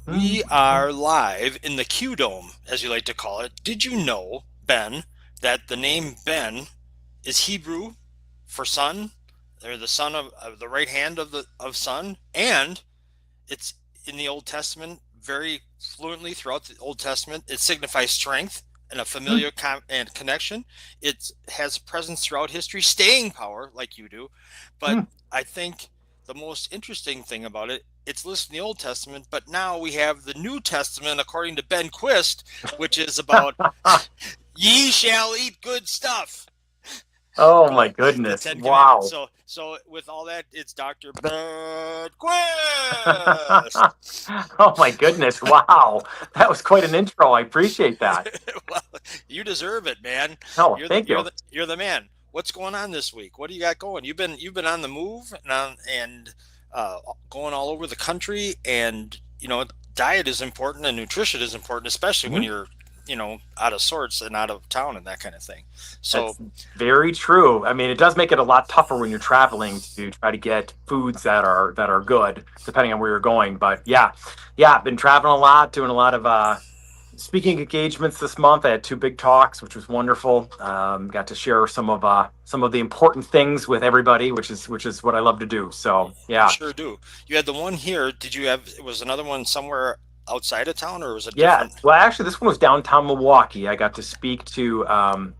We are live in the Q Dome, as you like to call it. Did you know, Ben, that the name Ben is Hebrew for son, or the son of the right hand of son, and it's in the Old Testament very fluently throughout the Old Testament. It signifies strength and a familiar and connection. It has a presence throughout history, staying power like you do. But I think the most interesting thing about it, it's listed in the Old Testament, but now we have the New Testament according to Ben Quist, which is about ye shall eat good stuff. Oh Go my ahead. The goodness. Ten Commandments. Wow. So with all that, it's Dr. Ben Quist. Oh my goodness. Wow. That was quite an intro. I appreciate that. Well, you deserve it, man. Oh, You're the thank you're you. the you're the man. What's going on this week? What do you got going? You've been on the move and going all over the country, and diet is important and nutrition is important, especially when Mhm. you're out of sorts and out of town and that kind of thing. So That's very true. I mean, it does make it a lot tougher when you're traveling to try to get foods that are good, depending on where you're going. But yeah, yeah, I've been traveling a lot, doing a lot of speaking engagements this month. I had two big talks, which was wonderful. Got to share some of the important things with everybody, which is what I love to do. So you yeah, sure do. You had the one here. Did you have? Was another one somewhere outside of town, or was it yeah. different? Well, actually, this one was downtown Milwaukee. I got to speak to.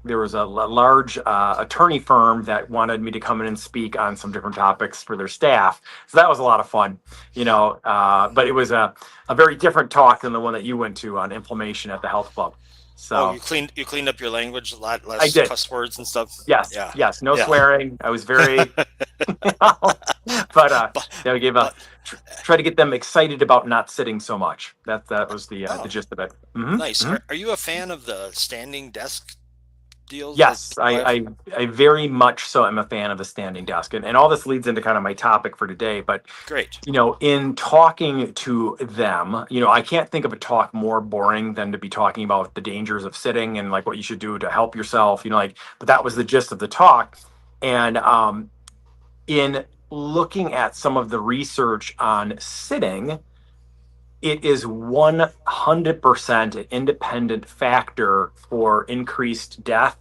There was a large attorney firm that wanted me to come in and speak on some different topics for their staff. So that was a lot of fun, but it was a very different talk than the one that you went to on inflammation at the health club. Oh, So you cleaned up your language, a lot I less did. cuss words and stuff. Yes, Yeah, yes, no yeah. swearing. I was very, but But I gave a but try to get them excited about not sitting so much. That was the oh, gist of it. nice. Are you a fan of the standing desk deals that Yes, people have? I very much so am a fan of the standing desk, and all this leads into kind of my topic for today. But Great. in talking to them, I can't think of a talk more boring than to be talking about the dangers of sitting and like what you should do to help yourself. But that was the gist of the talk, and in looking at some of the research on sitting, it is 100% an independent factor for increased death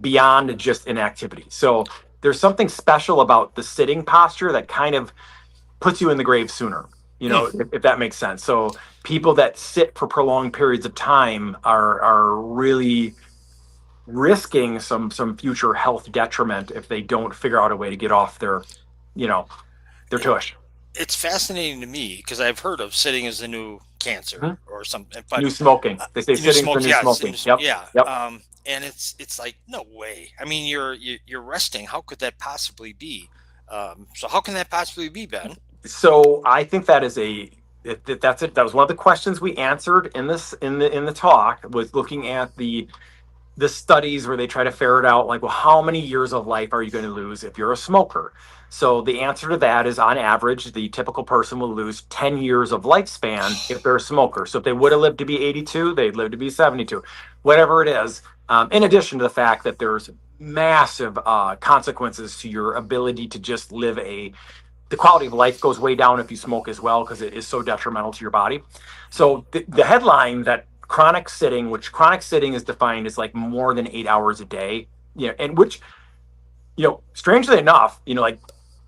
beyond just inactivity. So there's something special about the sitting posture that kind of puts you in the grave sooner, Hmm. if that makes sense. So people that sit for prolonged periods of time are really risking some future health detriment if they don't figure out a way to get off you know, their It, tush. it's fascinating to me because I've heard of sitting as the new cancer Mhm. or something, but New smoking. They say new sitting's the smoke, new yeah, smoking. Yep. yeah. Yep. And it's like no way. I mean, you're resting. How could that possibly be? So how can that possibly be, Ben? So I think that is that's it. That was one of the questions we answered in this in the talk, was looking at the studies where they try to ferret out, like, well, how many years of life are you going to lose if you're a smoker? So the answer to that is, on average, the typical person will lose 10 years of lifespan if they're a smoker. So if they would have lived to be 82, they'd live to be 72, whatever it is. In addition to the fact that there's massive consequences to your ability to just live the quality of life goes way down if you smoke as well, because it is so detrimental to your body. So the headline that which chronic sitting is defined as like more than 8 hours a day, and which, strangely enough, like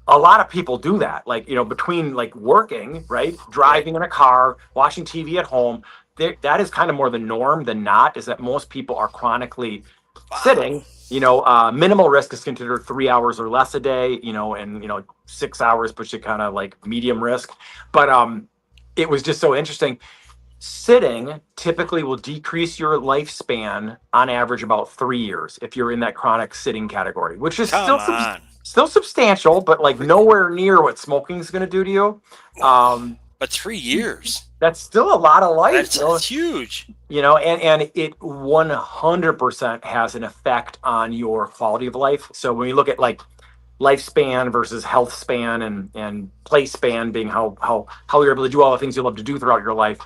a lot of people do that, like, between like working, right, Right. driving in a car, watching TV at home. That is kind of more the norm than not, is that most people are chronically Wow. sitting. Minimal risk is considered 3 hours or less a day, and 6 hours puts you kind of like medium risk. But it was just so interesting. Sitting typically will decrease your lifespan on average about 3 years if you're in that chronic sitting category, which is Come on. still substantial, but like Three, nowhere near what smoking is going to do to you. Um, but 3 years. that's still a lot of life, That's huge. and it 100% has an effect on your quality of life. So when you look at like lifespan versus health span and play span being how you're able to do all the things you love to do throughout your life,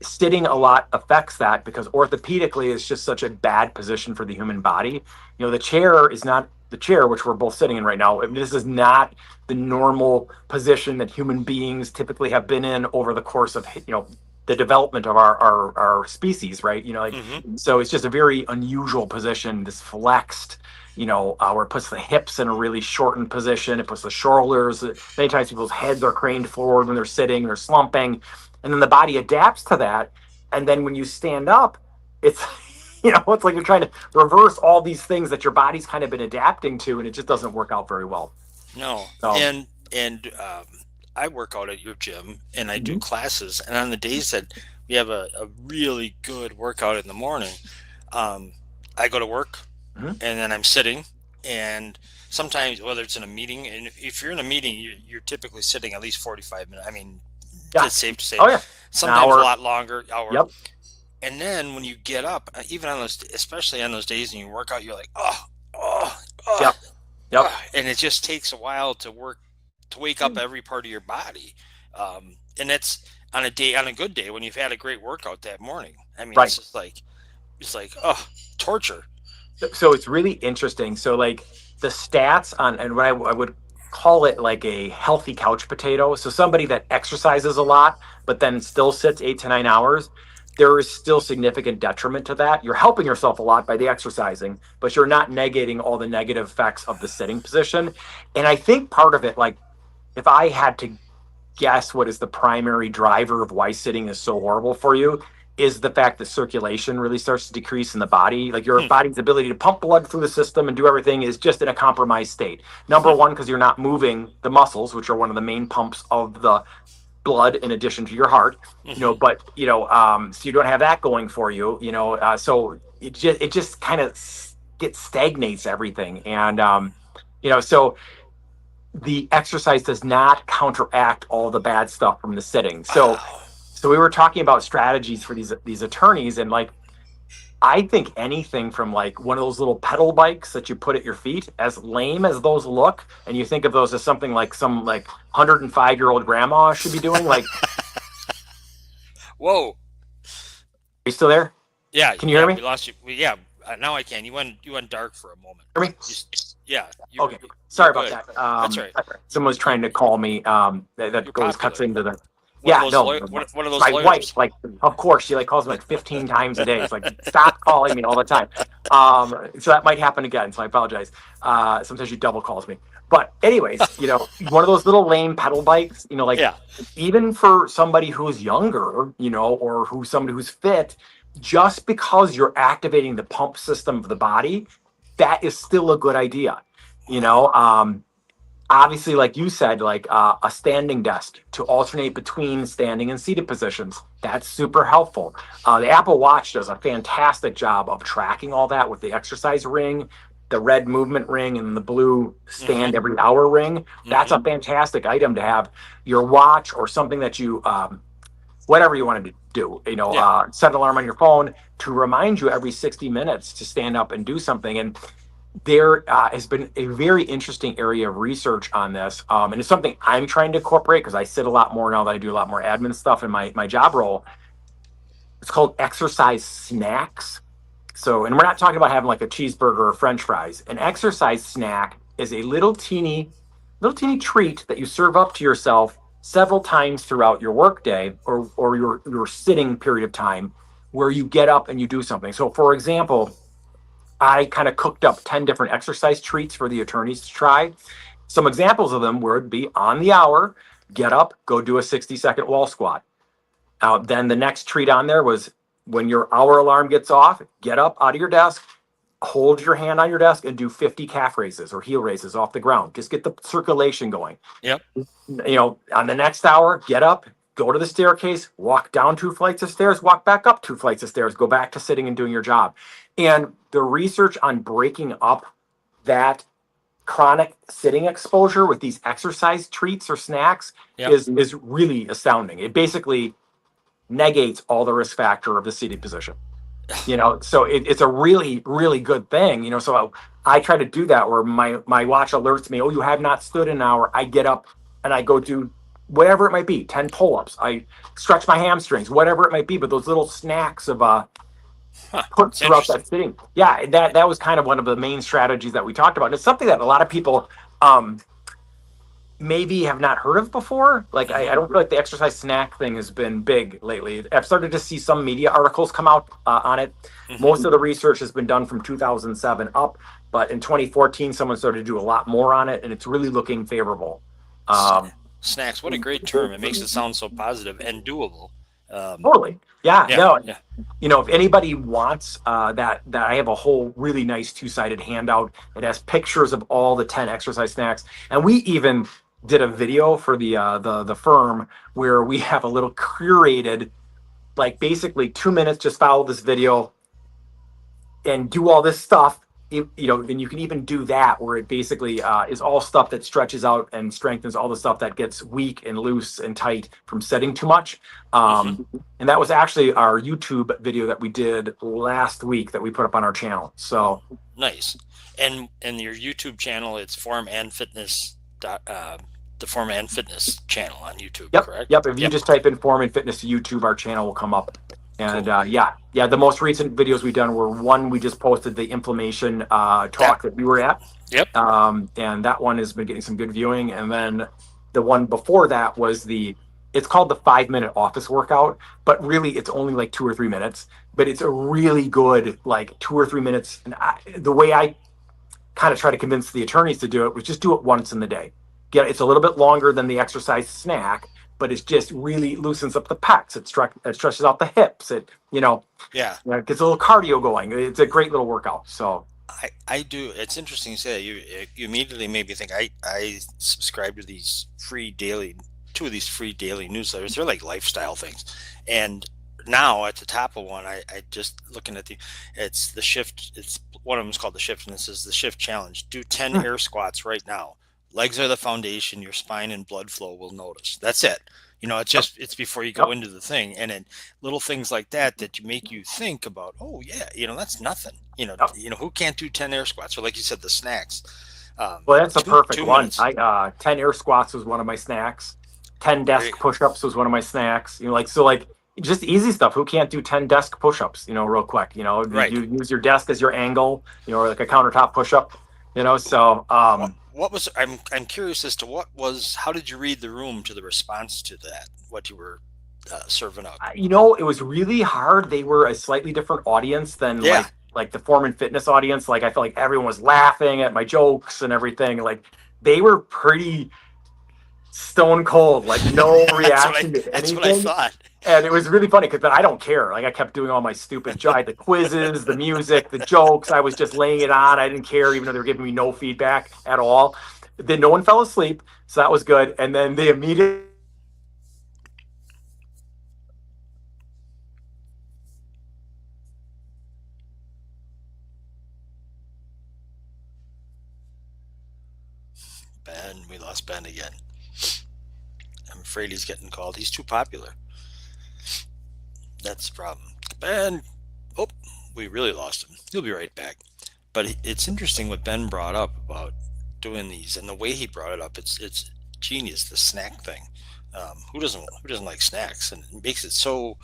sitting a lot affects that, because orthopedically it's just such a bad position for the human body. The chair is not the chair, which we're both sitting in right now, this is not the normal position that human beings typically have been in over the course of, the development of our species, right? So it's just a very unusual position, this flexed, where it puts the hips in a really shortened position. It puts the shoulders, many times people's heads are craned forward when they're sitting, they're slumping, and then the body adapts to that. And then when you stand up, it's, it's like you're trying to reverse all these things that your body's kind of been adapting to, and it just doesn't work out very well. No. So, And I work out at your gym and I do classes, and on the days that we have a really good workout in the morning, I go to work and then I'm sitting, and sometimes, whether it's in a meeting, and if you're in a meeting, you're typically sitting at least 45 minutes. I mean, it's safe to say. Oh yeah. Sometimes a lot longer, hour. Yep. And then when you get up, even on those, especially on those days when you work out, you're like, Yep. And it just takes a while to wake up every part of your body. And that's on a good day when you've had a great workout that morning. I mean, It's just like, torture. So it's really interesting. So like the stats on, and what I would call it like a healthy couch potato. So somebody that exercises a lot, but then still sits 8 to 9 hours, there is still significant detriment to that. You're helping yourself a lot by the exercising, but you're not negating all the negative effects of the sitting position. And I think part of it, like if I had to guess what is the primary driver of why sitting is so horrible for you, is the fact that circulation really starts to decrease in the body. Like your body's ability to pump blood through the system and do everything is just in a compromised state. Number one, because you're not moving the muscles, which are one of the main pumps of the blood in addition to your heart, so you don't have that going for you, so it just kind of stagnates everything. And, so the exercise does not counteract all the bad stuff from the sitting. So we were talking about strategies for these attorneys, and like, I think anything from like one of those little pedal bikes that you put at your feet, as lame as those look, and you think of those as something like some like 105-year-old grandma should be doing, like. Whoa. Are you still there? Yeah. Can you hear me? We lost you. Yeah. Now I can. You went dark for a moment. Hear me? Okay. Sorry about that. That's right. Someone's trying to call me. That goes cuts into the. One of those my lawyers. wife, like, of course, she like calls me like 15 times a day. It's like, stop calling me all the time. So that might happen again. So I apologize. Sometimes she double calls me. But anyways, one of those little lame pedal bikes, even for somebody who's younger, or somebody who's fit, just because you're activating the pump system of the body, that is still a good idea. Obviously, like you said, like a standing desk to alternate between standing and seated positions. That's super helpful. The Apple Watch does a fantastic job of tracking all that with the exercise ring, the red movement ring, and the blue stand every hour ring. That's a fantastic item to have your watch or something that you, whatever you want to do, set an alarm on your phone to remind you every 60 minutes to stand up and do something. And there has been a very interesting area of research on this. And it's something I'm trying to incorporate because I sit a lot more now that I do a lot more admin stuff in my job role. It's called exercise snacks. So, and we're not talking about having like a cheeseburger or French fries. An exercise snack is a little teeny treat that you serve up to yourself several times throughout your workday or your sitting period of time where you get up and you do something. So, for example, I kind of cooked up 10 different exercise treats for the attorneys to try. Some examples of them would be on the hour, get up, go do a 60-second wall squat. Then the next treat on there was when your hour alarm gets off, get up out of your desk, hold your hand on your desk and do 50 calf raises or heel raises off the ground. Just get the circulation going. Yep. On the next hour, get up, go to the staircase, walk down 2 flights of stairs, walk back up 2 flights of stairs, go back to sitting and doing your job. And the research on breaking up that chronic sitting exposure with these exercise treats or snacks is really astounding. It basically negates all the risk factor of the seated position. So it's a really, really good thing. So I try to do that where my watch alerts me, oh, you have not stood an hour. I get up and I go do whatever it might be, 10 pull-ups. I stretch my hamstrings, whatever it might be. But those little snacks of Huh. put It's throughout interesting. that sitting. Yeah, that was kind of one of the main strategies that we talked about. And it's something that a lot of people um, maybe have not heard of before. Like Hmm. I don't feel like the exercise snack thing has been big lately. I've started to see some media articles come out on it. Hmm. Most of the research has been done from 2007 up, but in 2014, someone started to do a lot more on it, and it's really looking favorable. Um, Snacks. What a great term. It makes it sound so positive and doable. Um, Totally. Yeah. yeah. No. Yeah. If anybody wants that I have a whole really nice two-sided handout. It has pictures of all the 10 exercise snacks, and we even did a video for the firm where we have a little curated, like basically 2 minutes. Just follow this video and do all this stuff. And you can even do that where it basically is all stuff that stretches out and strengthens all the stuff that gets weak and loose and tight from setting too much. Hmm. And that was actually our YouTube video that we did last week that we put up on our channel. So Nice. And your YouTube channel, it's Form and Fitness. The Form and Fitness channel on YouTube, yep, correct? yep. If you Yep. just type in Form and Fitness to YouTube, our channel will come up. And Cool. yeah. The most recent videos we've done were one we just posted the inflammation talk that we were at. Yep. And that one has been getting some good viewing. And then the one before that was it's called the 5 minute office workout, but really it's only like 2 or 3 minutes, but it's a really good, like 2 or 3 minutes. And the way I kind of try to convince the attorneys to do it was just do it once in the day. It's a little bit longer than the exercise snack, but it's just really loosens up the pecs. It stretches out the hips. Yeah. Gets a little cardio going. It's a great little workout. So I do. It's interesting you say that. You immediately made me think. I subscribe to these free daily, two of these free daily newsletters. They're like lifestyle things, and now at the top of one, I just looking at it's the shift. It's one of them is called the shift, and this is the shift challenge. Do 10 air squats right now. Legs are the foundation. Your spine and blood flow will notice. That's it. yep, It's before you go yep, into the thing, and then little things like that you make you think about. Oh yeah, that's nothing. yep. Who can't do 10 air squats, or like you said, the snacks. Well, that's a Two perfect two one. minutes. I 10 air squats was one of my snacks. 10 There you desk push-ups was one of my snacks. Just easy stuff. Who can't do 10 desk push-ups, real quick? right. You use your desk as your angle, or like a countertop push-up, so What was I'm curious as to how did you read the room to the response to that? What you were serving up? it was really hard. They were a slightly different audience than Yeah. like the form and fitness audience. Like I felt like everyone was laughing at my jokes and everything. Like they were pretty stone cold, like no reaction to That's what I anything. thought. And it was really funny because I don't care. Like I kept doing all my stupid the quizzes, the music, the jokes. I was just laying it on. I didn't care, even though they were giving me no feedback at all. Then no one fell asleep, so that was good. And then they immediately Ben, we lost Ben again. I'm afraid he's getting called. He's too popular. That's the problem. Ben. Oh, we really lost him. He'll be right back. But it's interesting what Ben brought up about doing these, and the way he brought it up. It's genius. The snack thing. Who doesn't like snacks? And it makes it so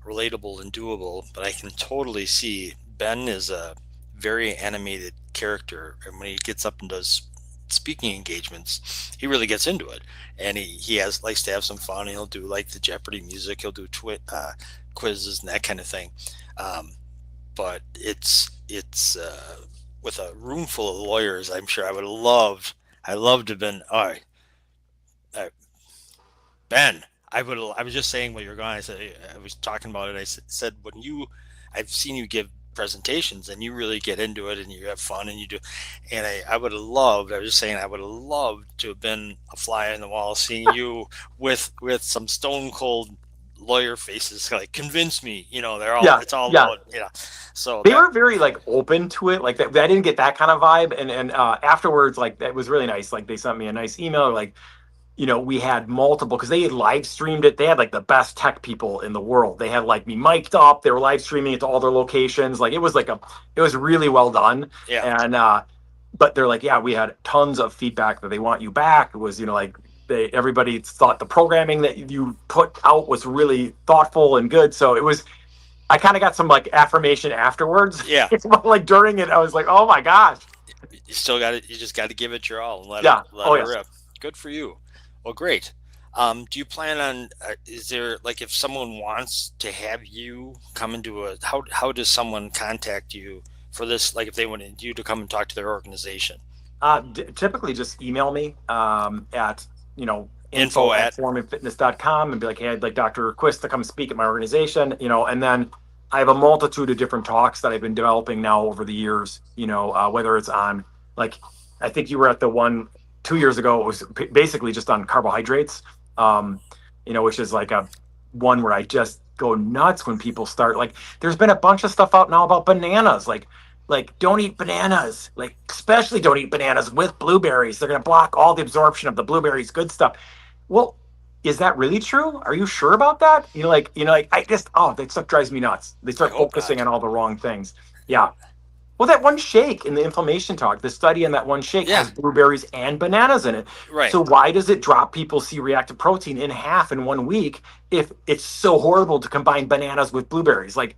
relatable and doable. But I can totally see Ben is a very animated character, and when he gets up and does speaking engagements, he really gets into it, and he has likes to have some fun. He'll do like the Jeopardy music. He'll do quizzes and that kind of thing. Um, but it's with a room full of lawyers. I'm sure I loved to have been. All right, uh, Ben. I was just saying what you're going. I was talking about it. Said I've seen you give presentations and you really get into it and you have fun and you do. And I would have loved. I was just saying I would have loved to have been a fly on the wall, seeing you with some stone cold lawyer faces, like convince me. They're all. yeah, It's all yeah. about. So They that. were very like open to it. Like that, I didn't get that kind of vibe. And afterwards, like that was really nice. Like they sent me a nice email. Like we had multiple because they had live streamed it. They had like the best tech people in the world. They had like me mic'd up. They were live streaming it to all their locations. Like it was really well done. Yeah. And but they're like, yeah, we had tons of feedback that they want you back. It was like everybody thought the programming that you put out was really thoughtful and good. So it was I kind of got some like affirmation afterwards. Yeah, Like during it, I was like, oh my gosh. you still got it. You just got to give it your all and Yeah. let Oh it yes. rip. Good for you. Well, great. Do you plan on? Is there like if someone wants to have you come into a how does someone contact you for this? Like if they wanted you to come and talk to their organization, Typically just email me at, info info at at formandfitness.com and be like, hey, I'd like Dr. Quist to come speak at my organization, and then I have a multitude of different talks that I've been developing now over the years, whether it's on, like, I think you were at the one 2 years ago, it was basically just on carbohydrates, which is like a one where I just go nuts when people start, like, there's been a bunch of stuff out now about bananas, like don't eat bananas, like especially don't eat bananas with blueberries, they're going to block all the absorption of the blueberries good stuff. Well, is that really true? Are you sure about that? Like I just, oh, that stuff drives me nuts. They I start hope focusing not. on all the wrong things. Yeah. Well, that one shake in the inflammation talk, the study in that one shake Yeah, has blueberries and bananas in it. right. So why does it drop people's C-reactive protein in half in 1 week if it's so horrible to combine bananas with blueberries? Like,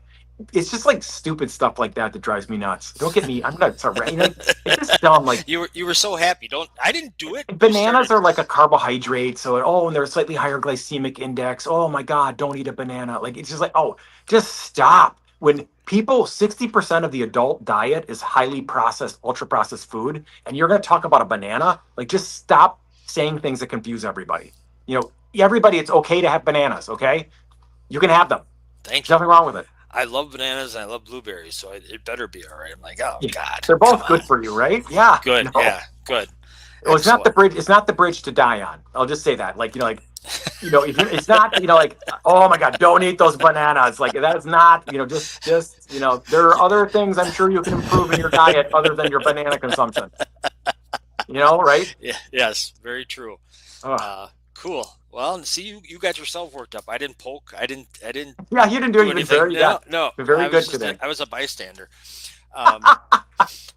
it's just like stupid stuff like that that drives me nuts. Don't get me. I'm not sorry. It's just dumb. Like, You were so happy. Don't I didn't do it. You bananas started. are like a carbohydrate, so and they're a slightly higher glycemic index. Oh my god, don't eat a banana. Like, it's just like, oh, just stop. When people, 60% of the adult diet is highly processed, ultra processed food, and you're going to talk about a banana, like, just stop saying things that confuse everybody. Everybody, it's okay to have bananas. Okay, you can have them. Thank There's you. nothing wrong with it. I love bananas and I love blueberries, so it better be all right. I'm like, oh Yeah. God, They're come both on. good for you, right? Yeah. Good, No. yeah, good, Well, it's not the excellent. bridge. It's not the bridge to die on. I'll just say that. Like, if it's not, like, oh my God, don't eat those bananas. Like, that's not, just, there are other things I'm sure you can improve in your diet other than your banana consumption. Right? Yeah, yes, very true. Ugh. Cool. Well, see, you got yourself worked up. I didn't poke. I didn't Yeah, you didn't do it. do You've been anything. very, yeah, No. been very I was good just today. I was a bystander. Um,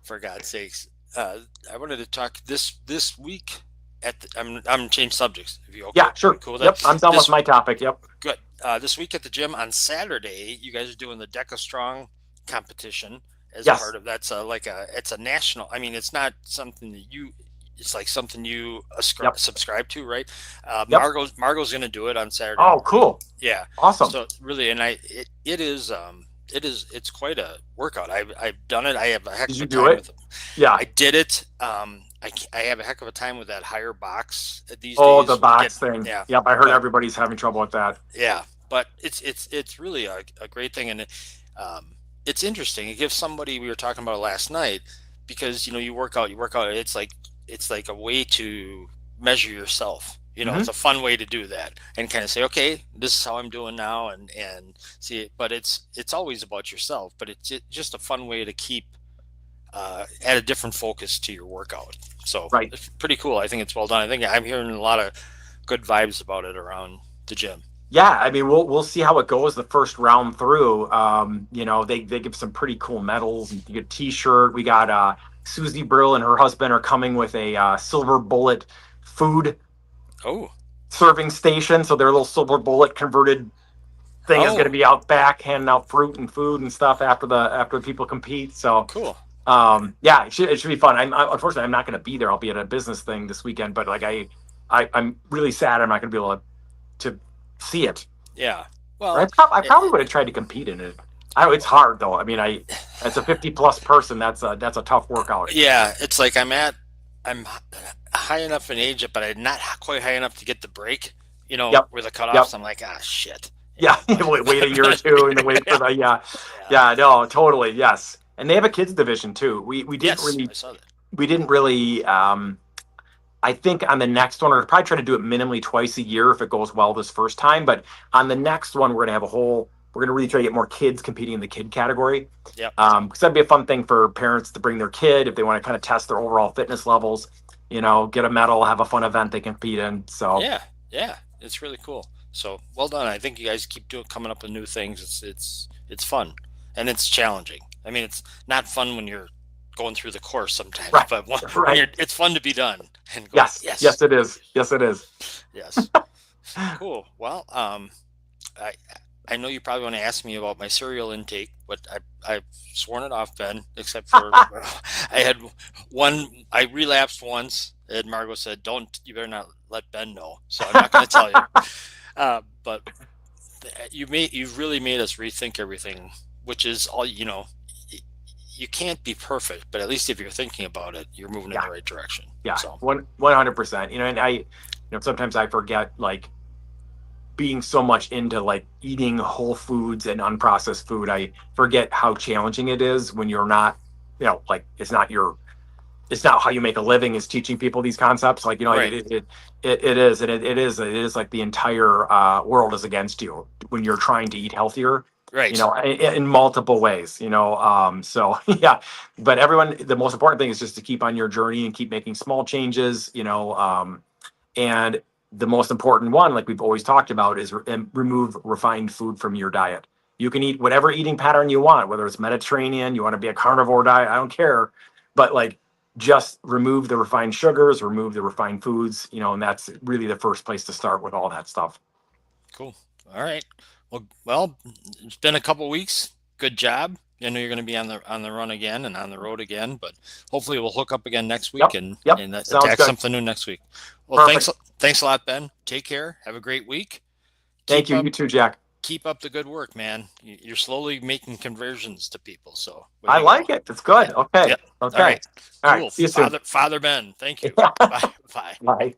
for God's sakes. I wanted to talk this week I'm gonna change subjects. If you okay? Yeah, You sure. cool with Yep, I'm that? done with my topic. Yep. Good. This week at the gym on Saturday, you guys are doing the Deca Strong competition as Yes. part of that's it's a national. I mean, it's not something that you. It's like something you Yep. subscribe to, right? Yep. Margot's going to do it on Saturday Oh, morning. cool. Yeah. Awesome. So really, and it's quite a workout. I've done it. I have a heck Did of you a do time it? with it. Yeah. I did it. I have a heck of a time with that higher box these Oh, days. the box thing. Yeah, Yep. I heard but everybody's having trouble with that. yeah, but it's really a great thing, and it's interesting. It gives somebody we were talking about it last night because you work out. It's like a way to measure yourself. It's Hmm. a fun way to do that and kind of say, okay, this is how I'm doing now, and see it. But it's always about yourself. But it's just a fun way to keep add a different focus to your workout. So Right. it's pretty cool. I think it's well done. I think I'm hearing a lot of good vibes about it around the gym. Yeah, I mean, we'll see how it goes the first round through. They give some pretty cool medals. You get a T-shirt. We got Susie Brill and her husband are coming with a Silver Bullet food Oh, serving station. So their little Silver Bullet converted thing is going to oh, be out back handing out fruit and food and stuff after the people compete. So cool. yeah, it should be fun. Unfortunately, I'm not going to be there. I'll be at a business thing this weekend, but like I'm really sad I'm not going to be able to see it. Yeah. Or Well, I probably would have tried to compete in it. It's hard though. I mean, as a 50+ person, that's a tough workout. yeah, it's like I'm high enough in age, but I'm not quite high enough to get the break. Yep, Where the yep, cutoffs. I'm like, ah, shit. yeah. But Wait a year or two and then wait for yeah, the yeah, yeah. yeah. No, totally, yes. And they have a kids division too. We didn't Yes, really I saw that. I think on the next one, we're probably try to do it minimally twice a year if it goes well this first time. But on the next one, we're going to really try to get more kids competing in the kid category. Yep. Because that'd be a fun thing for parents to bring their kid if they want to kind of test their overall fitness levels, get a medal, have a fun event they compete in. So, Yeah, yeah, it's really cool. So well done. I think you guys keep coming up with new things. It's fun and it's challenging. I mean, it's not fun when you're going through the course sometimes, right, but right. it's fun to be done and go, Yes, yes, yes, it is. Yes, it is. yes, cool. Well, I I know you probably want to ask me about my cereal intake, but I've sworn it off, Ben, except for I had one, I relapsed once, and Margot said, don't, you better not let Ben know. So I'm not going to tell you. But you've really made us rethink everything, which is all, you can't be perfect, but at least if you're thinking about it, you're moving in the right direction. Yeah, So 100%. And sometimes I forget, like, being so much into like eating whole foods and unprocessed food, I forget how challenging it is when you're not, like it's not how you make a living is teaching people these concepts. Like, right. it is, and it is like the entire world is against you when you're trying to eat healthier, Right. in multiple ways, so yeah, but the most important thing is just to keep on your journey and keep making small changes, and the most important one, like we've always talked about, is remove refined food from your diet. You can eat whatever eating pattern you want, whether it's Mediterranean, you want to be a carnivore diet, I don't care, but like just remove the refined sugars, remove the refined foods, and that's really the first place to start with all that stuff. Cool. All right. Well, it's been a couple weeks. Good job. I know you're going to be on the run again and on the road again, but hopefully we'll hook up again next week and Sounds attack good. something new next week. Well, thanks a lot, Ben. Take care. Have a great week. Thank you. You too, Jack. Keep up the good work, man. You're slowly making conversions to people, so I like it. It's good. Okay. Yep. Okay. All right. All Cool. right. See you soon. Father Ben. Thank you. Bye. Bye. Bye.